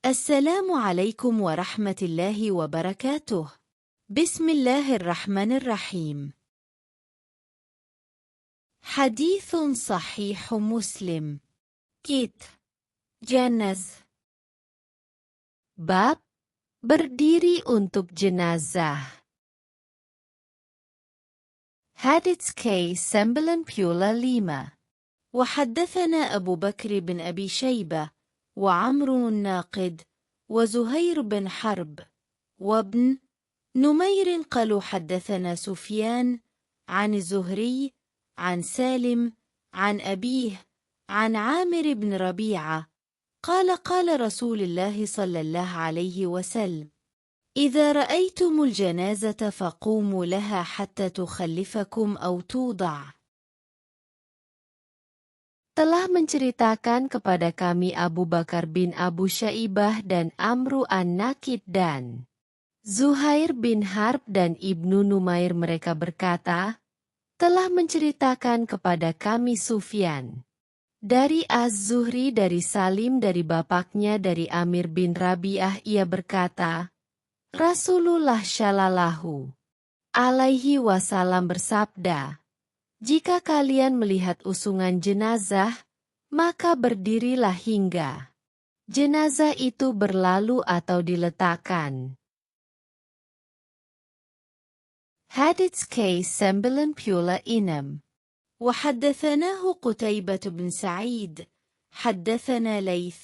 السلام عليكم ورحمة الله وبركاته. بسم الله الرحمن الرحيم. حديث صحيح مسلم. كيت جناز. Bab berdiri untuk jenazah. Hadits ke-95. وحدثنا أبو بكر بن أبي شيبة وعمرو الناقد وزهير بن حرب وابن نمير قالوا حدثنا سفيان عن الزهري عن سالم عن أبيه عن عامر بن ربيعة قال قال رسول الله صلى الله عليه وسلم: إذا رأيتم الجنازة فقوموا لها حتى تخلفكم أو توضع. Telah menceritakan kepada kami Abu Bakar bin Abu Syaibah dan Amru an-Nakid dan Zuhair bin Harb dan Ibnu Numair, mereka berkata, telah menceritakan kepada kami Sufyan dari Az-Zuhri dari Salim dari bapaknya dari Amir bin Rabi'ah, ia berkata, Rasulullah Shallallahu alaihi wasallam bersabda, jika kalian melihat usungan jenazah, maka berdirilah hingga jenazah itu berlalu atau diletakkan. Hadits ke-96. وحدثناه قتيبة بن سعيد حدثنا ليث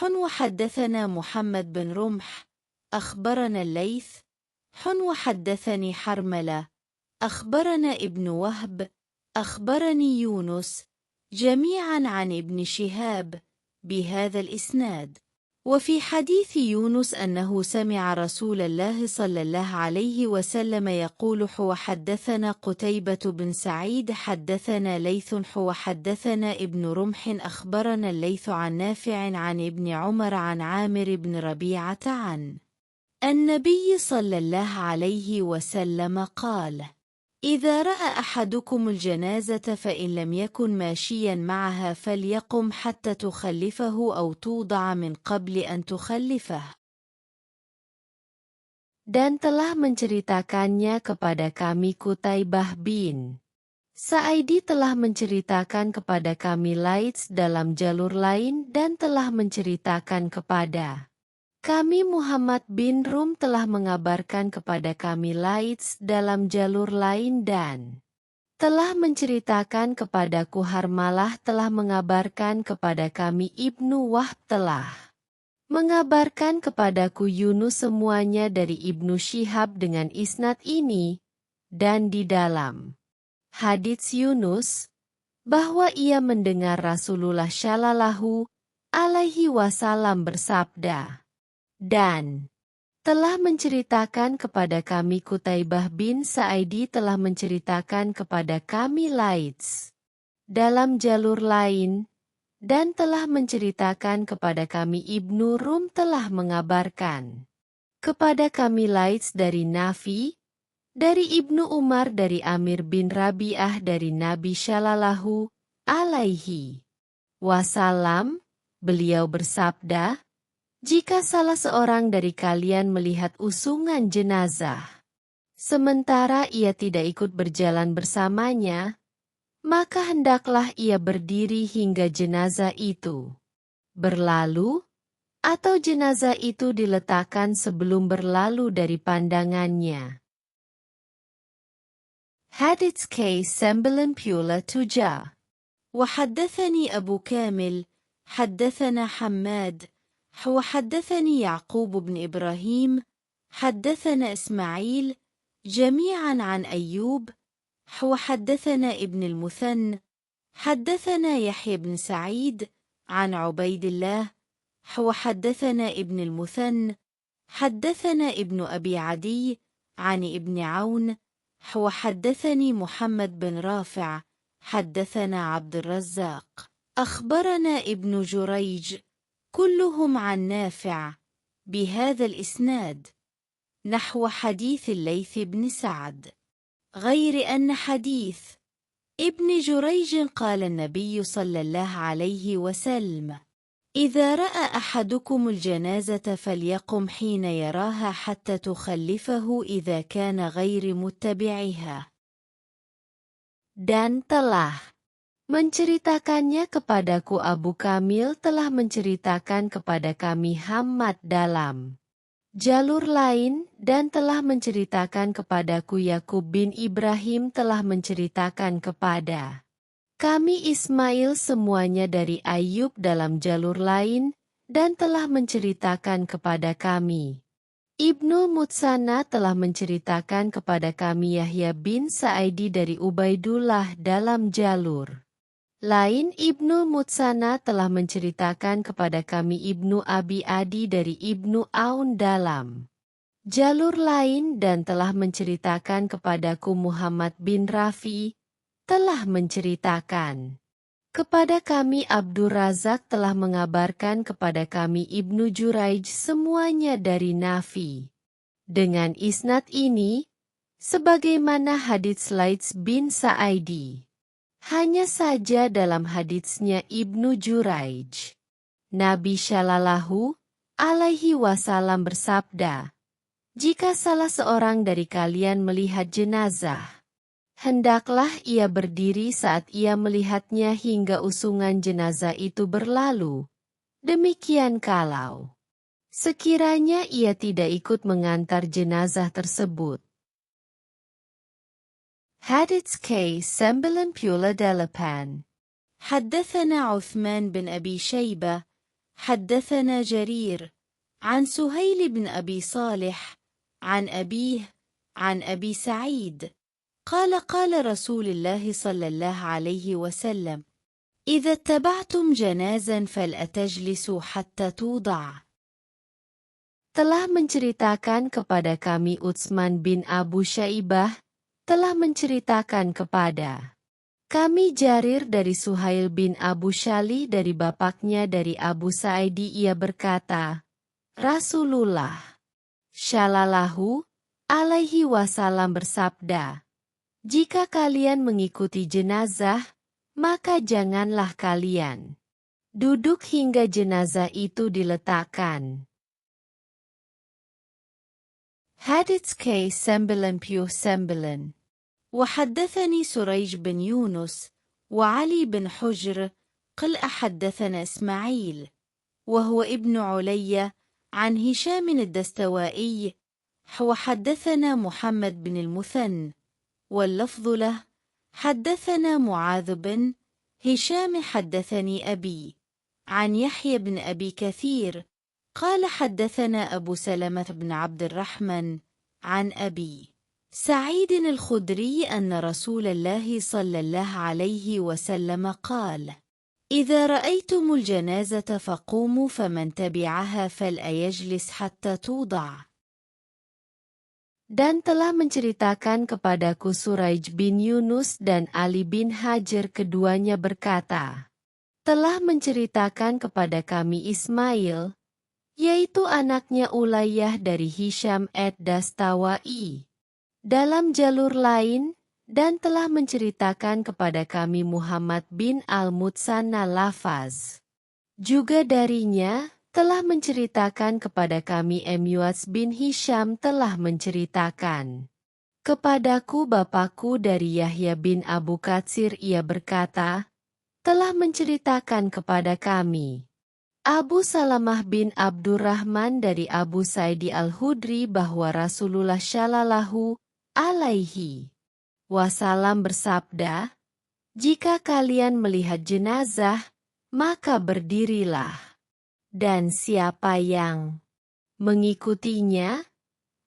وحدثنا محمد بن رمح أخبرنا الليث وحدثني حرملة أخبرنا ابن وهب أخبرني يونس جميعا عن ابن شهاب بهذا الإسناد. وفي حديث يونس أنه سمع رسول الله صلى الله عليه وسلم يقول: وحدثنا قتيبة بن سعيد حدثنا ليث وحدثنا ابن رمح أخبرنا الليث عن نافع عن ابن عمر عن عامر بن ربيعة عن النبي صلى الله عليه وسلم قال: إذا رأى أحدكم الجنازة فإن لم يكن ماشيا معها فليقم حتى تخلفه أو توضع من قبل أن تخلفه. Dan telah menceritakannya kepada kami Qutaibah bin Sa'idi telah menceritakan kepada kami Laits dalam jalur lain dan telah menceritakan kepada kami Muhammad bin Rum telah mengabarkan kepada kami Laits dalam jalur lain dan telah menceritakan kepadaku Harmalah telah mengabarkan kepada kami Ibnu Wahb telah mengabarkan kepadaku Yunus, semuanya dari Ibnu Syihab dengan isnad ini, dan di dalam hadits Yunus bahwa ia mendengar Rasulullah Shallallahu alaihi wasallam bersabda. Dan telah menceritakan kepada kami Qutaibah bin Sa'idi telah menceritakan kepada kami Laits dalam jalur lain dan telah menceritakan kepada kami Ibnu Rum telah mengabarkan kepada kami Laits dari Nafi dari Ibnu Umar dari Amir bin Rabi'ah dari Nabi Shallallahu alaihi wasallam, beliau bersabda, jika salah seorang dari kalian melihat usungan jenazah, sementara ia tidak ikut berjalan bersamanya, maka hendaklah ia berdiri hingga jenazah itu berlalu, atau jenazah itu diletakkan sebelum berlalu dari pandangannya. Hadits ke-97. وحدثني أبو كامل حدثنا حماد وحدثني يعقوب بن إبراهيم حدثنا إسماعيل جميعا عن أيوب وحدثنا ابن المثنى حدثنا يحيى بن سعيد عن عبيد الله وحدثنا ابن المثنى حدثنا ابن أبي عدي عن ابن عون وحدثني محمد بن رافع حدثنا عبد الرزاق أخبرنا ابن جريج كلهم عن نافع بهذا الإسناد نحو حديث الليث بن سعد، غير أن حديث ابن جريج قال النبي صلى الله عليه وسلم: إذا رأى أحدكم الجنازة فليقم حين يراها حتى تخلفه إذا كان غير متبعها. Dan telah menceritakannya kepadaku Abu Kamil telah menceritakan kepada kami Hammad dalam jalur lain dan telah menceritakan kepadaku Yakub bin Ibrahim telah menceritakan kepada kami Ismail semuanya dari Ayub dalam jalur lain dan telah menceritakan kepada kami. Ibnu Mutsana telah menceritakan kepada kami Yahya bin Sa'idi dari Ubaidullah dalam jalur lain. Ibnu Mutsana telah menceritakan kepada kami Ibnu Abi Adi dari Ibnu Aun dalam jalur lain dan telah menceritakan kepadaku Muhammad bin Rafi telah menceritakan kepada kami Abdur Razak telah mengabarkan kepada kami Ibnu Juraij semuanya dari Nafi. Dengan isnad ini, sebagaimana hadits Laits bin Sa'idi. Hanya saja dalam haditsnya Ibnu Juraij, Nabi Shallallahu alaihi wasallam bersabda, jika salah seorang dari kalian melihat jenazah, hendaklah ia berdiri saat ia melihatnya hingga usungan jenazah itu berlalu. Demikian kalau sekiranya ia tidak ikut mengantar jenazah tersebut. Hadits K98. حدثنا عثمان بن أبي شيبة حدثنا جرير عن سهيل بن أبي صالح عن أبيه عن أبي سعيد قال قال رسول الله صلى الله عليه وسلم إذا اتبعتم جنازا فلا تجلسوا حتى توضع. Telah menceritakan kepada kami Utsman bin Abu Syaibah, telah menceritakan kepada kami Jarir dari Suhail bin Abu Shalih dari bapaknya dari Abu Sa'idi ia berkata, Rasulullah Shallallahu alaihi wasallam bersabda, jika kalian mengikuti jenazah, maka janganlah kalian duduk hingga jenazah itu diletakkan. Hadits K99. وحدثني سريج بن يونس وعلي بن حجر قال حدثنا إسماعيل وهو ابن علي عن هشام الدستوائي وحدثنا محمد بن المثنى واللفظ له حدثنا معاذ بن هشام حدثني أبي عن يحيى بن أبي كثير قال حدثنا أبو سلمة بن عبد الرحمن عن أبي سعيد الخدري أن رسول الله صلى الله عليه وسلم قال إذا رأيتم الجنازة فقوموا فمن تبعها فلا يجلس حتى توضع. Dan telah menceritakan kepadaku Suraij bin Yunus dan Ali bin Hajar keduanya berkata, telah menceritakan kepada kami Ismail, yaitu anaknya Ulayyah dari Hisham ad-Dastawai, dalam jalur lain, dan telah menceritakan kepada kami Muhammad bin Al-Mutsanna lafaz. Juga darinya, telah menceritakan kepada kami Emyuats bin Hisham telah menceritakan kepadaku bapakku dari Yahya bin Abu Katsir ia berkata, telah menceritakan kepada kami Abu Salamah bin Abdurrahman dari Abu Sa'idi Al-Hudri bahwa Rasulullah Shallallahu alaihi wasallam bersabda, jika kalian melihat jenazah, maka berdirilah. Dan siapa yang mengikutinya,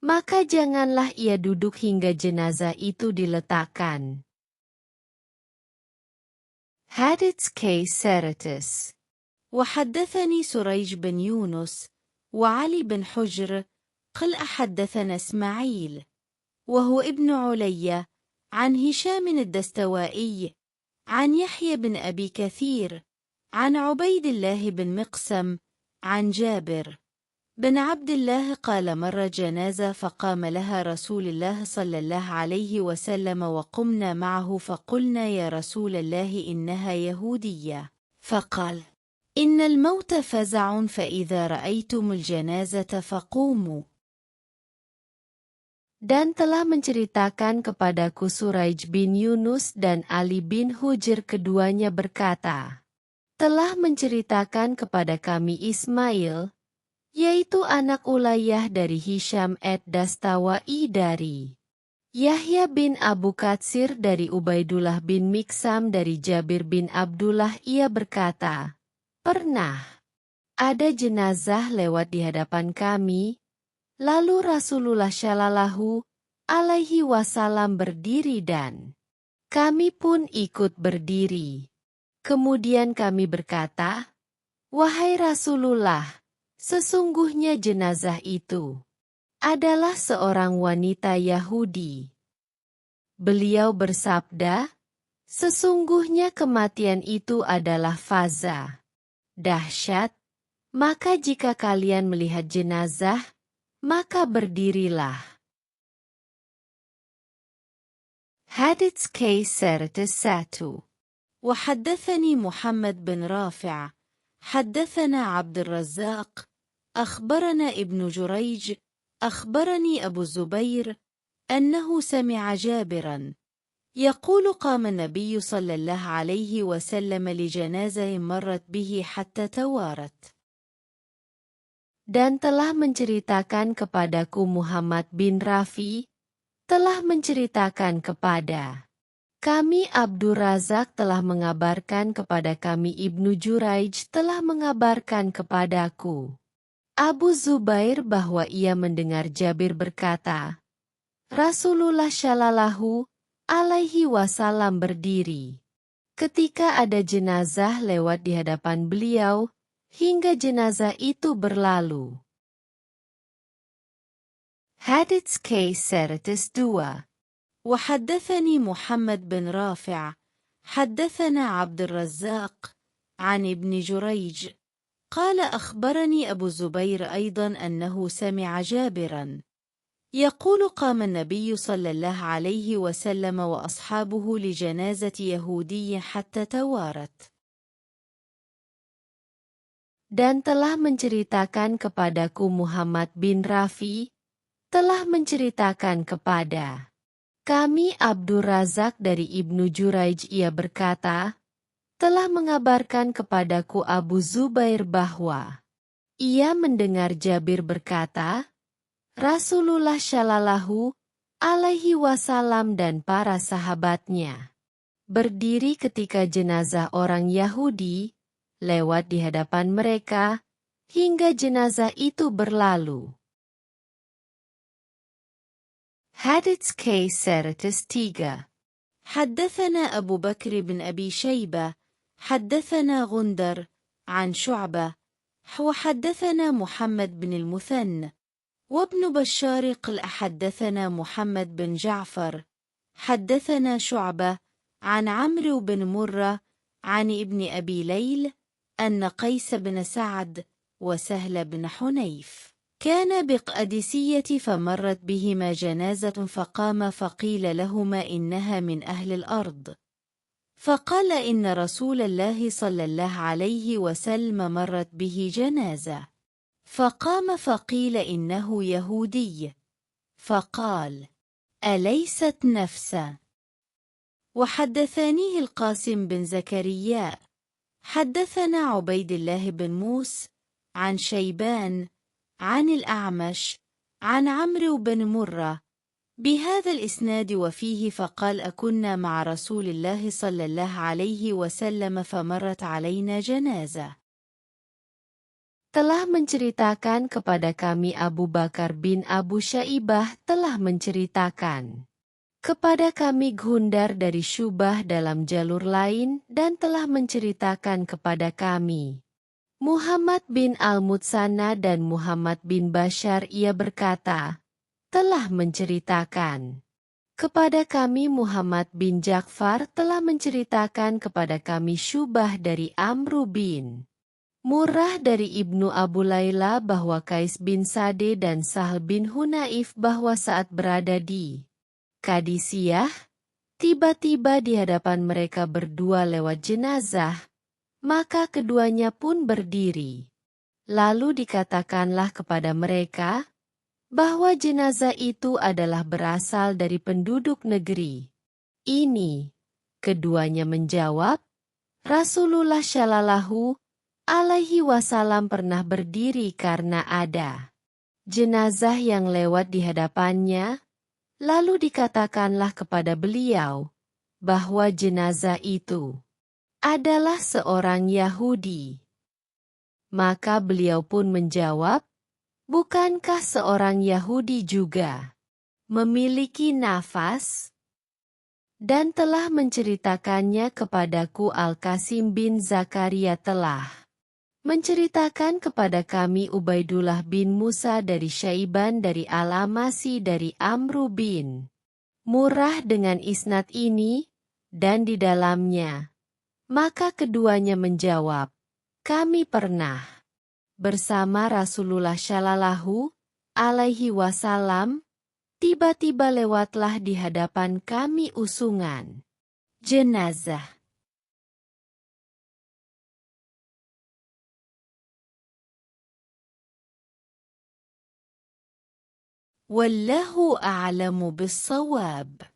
maka janganlah ia duduk hingga jenazah itu diletakkan. Hadits K100. وحدثني سريج بن يونس وعلي بن حجر قال حدثنا إسماعيل وهو ابن علي عن هشام الدستوائي عن يحيى بن أبي كثير عن عبيد الله بن مقسم عن جابر بن عبد الله قال مر جنازة فقام لها رسول الله صلى الله عليه وسلم وقمنا معه فقلنا يا رسول الله إنها يهودية فقال إن الموت فزع فإذا رأيتم الجنازة فقوموا. Dan telah menceritakan kepadaku Suraij bin Yunus dan Ali bin Hujr keduanya berkata, telah menceritakan kepada kami Ismail, yaitu anak Ulayyah dari Hisham ad-Dastawai dari Yahya bin Abu Katsir dari Ubaidullah bin Miksam dari Jabir bin Abdullah ia berkata, pernah ada jenazah lewat di hadapan kami, lalu Rasulullah Shallallahu alaihi wasallam berdiri dan kami pun ikut berdiri. Kemudian kami berkata, wahai Rasulullah, sesungguhnya jenazah itu adalah seorang wanita Yahudi. Beliau bersabda, sesungguhnya kematian itu adalah faza, dahsyat, maka jika kalian melihat jenazah, maka berdirilah. Hadits K1. وحدثني محمد بن رافع حدثنا عبد الرزاق أخبرنا ابن جريج أخبرني أبو الزبير أنه سمع جابرا يقول قام النبي صلى الله عليه وسلم لجنازة مرت به حتى توارت. Dan telah menceritakan kepadaku Muhammad bin Rafi, telah menceritakan kepada kami Abdur Razak telah mengabarkan kepada kami Ibnu Juraij telah mengabarkan kepadaku Abu Zubair bahwa ia mendengar Jabir berkata, Rasulullah Shallallahu alaihi wasallam berdiri ketika ada jenazah lewat di hadapan beliau, hingga jenazah itu berlalu. Hadits K102. وحدثني محمد بن رافع حدثنا عبد الرزاق عن ابن جريج قال أخبرني أبو الزبير أيضا أنه سمع جابرا يقول قام النبي صلى الله عليه وسلم وأصحابه لجنازة يهودي حتى توارت. Dan telah menceritakan kepadaku Muhammad bin Rafi, telah menceritakan kepada kami Abdur Razak dari Ibnu Juraij ia berkata, telah mengabarkan kepadaku Abu Zubair bahwa ia mendengar Jabir berkata, Rasulullah Shallallahu alaihi wasallam dan para sahabatnya berdiri ketika jenazah orang Yahudi lewat di hadapan mereka, hingga jenazah itu berlalu. Hadits K103. حدثنا أبو بكر بن أبي شيبة حدثنا غندر عن شعبة وحدثنا محمد بن المثنى وابن بشار قال حدثنا محمد بن جعفر حدثنا شعبة عن عمرو بن مرة عن ابن أبي ليل أن قيس بن سعد وسهل بن حنيف كان بقادسية فمرت بهما جنازة فقام فقيل لهما إنها من أهل الأرض فقال إن رسول الله صلى الله عليه وسلم مرت به جنازة فقام فقيل إنه يهودي فقال أليست نفسا. وحدثانيه القاسم بن زكريا حدثنا عبيد الله بن موسى عن شيبان عن الأعمش عن عمرو بن مرة بهذا الإسناد وفيه فقال أكنا مع رسول الله صلى الله عليه وسلم فمرت علينا جنازة. Telah menceritakan kepada kami Abu Bakar bin Abu Syaibah telah menceritakan kepada kami Gundar dari Syubah dalam jalur lain dan telah menceritakan kepada kami Muhammad bin Al-Mutsanna dan Muhammad bin Bashar ia berkata, telah menceritakan kepada kami Muhammad bin Ja'far telah menceritakan kepada kami Syubah dari Amru bin Murrah dari Ibnu Abu Layla bahwa Qais bin Sade dan Sahl bin Hunaif bahwa saat berada di Qadisiyah, tiba-tiba di hadapan mereka berdua lewat jenazah, Maka keduanya pun berdiri. Lalu dikatakanlah kepada mereka bahwa jenazah itu adalah berasal dari penduduk negeri ini. Keduanya menjawab, Rasulullah Shallallahu Alaihi Wasallam pernah berdiri karena ada jenazah yang lewat di hadapannya. Lalu dikatakanlah kepada beliau bahwa jenazah itu adalah seorang Yahudi. Maka beliau pun menjawab, bukankah seorang Yahudi juga memiliki nafas? Dan telah menceritakannya kepadaku. Al-Qasim bin Zakaria telah menceritakan kepada kami Ubaidullah bin Musa dari Syaiban dari Al-Amasi dari Amru bin Murrah dengan isnad ini, dan di dalamnya. Maka keduanya menjawab, kami pernah bersama Rasulullah Shallallahu Alaihi Wasallam. Tiba-tiba lewatlah di hadapan kami usungan jenazah. Wallahu a'lamu bis-shawab.